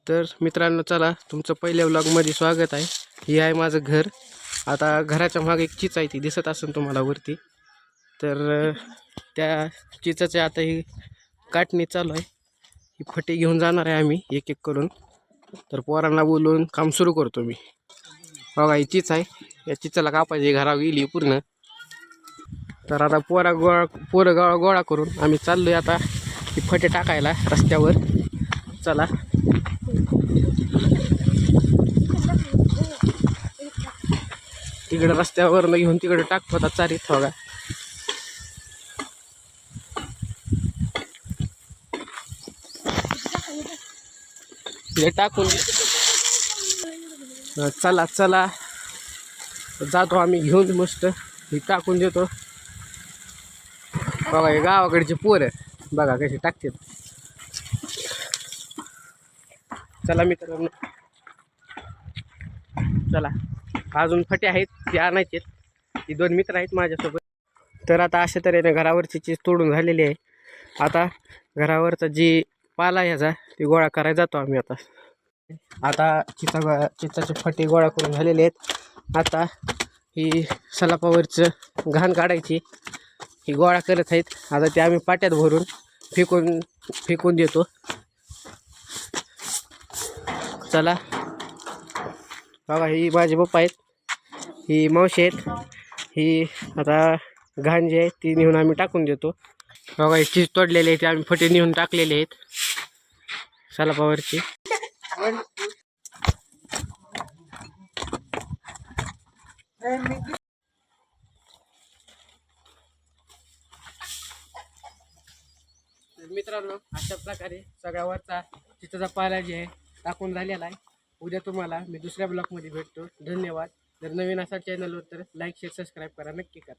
तर मित्रांनो चला तुमचं पहिल्या व्लॉगमध्ये स्वागत आहे. हे आहे माझं घर. आता घराच्या मागे एक चिच आहे ती दिसत असेल तुम्हाला वरती. तर त्या चिचाचे आता ही काटणी चालू आहे. ही फटी घेऊन जाणार आहे आम्ही एक एक करून. तर पोरांना बोलून काम सुरू करतो मी. बघा ही चिच आहे, या चिचाला कापायची घरावर गेली पूर्ण. तर आता पोरं गोळा करून आम्ही चाललोय आता ही फटे टाकायला रस्त्यावर. चला तिकडे रस्त्यावर घेऊन तिकडे टाकतो आता चारीत. बघा तिकडे टाकून चला चला जातो आम्ही घेऊन. मस्त ही टाकून देतो. बघा हे गावाकडचे पोरं बघा कसे टाकतात. चला मित्रांनो चला, अजून फटे आहेत ते आणायचे. ही दोन मित्र आहेत माझ्यासोबत. तर आता अशा तऱ्हेने घरावरची चीज तोडून झालेली आहे. आता घरावरचा जी पाला ह्याचा ते गोळा करायला जातो आम्ही. आता चिचाचे फटे गोळा करून झालेले आहेत. आता ही सलापावरचं घाण काढायची ही गोळा करत आहेत. आता ते आम्ही पाट्यात भरून फेकून देतो. चला बघा ही माझे पप्पा आहेत, ही मावशी आहेत. ही आता घाण जी आहे ती नेऊन आम्ही टाकून देतो. बघा ही चीज तोडलेली आहे ते आम्ही फटे नेऊन टाकलेले आहेत सलापावरची. मित्रांनो अशा प्रकारे सगळ्यावरचा चिचाचा पाला जे आहे टाकून झालेला आहे. उद्या तुम्हाला मी दुसऱ्या ब्लॉगमध्ये भेटतो. धन्यवाद. जर नवीन असा चॅनलवर तर लाईक शेअर सबस्क्राईब करा नक्की करा.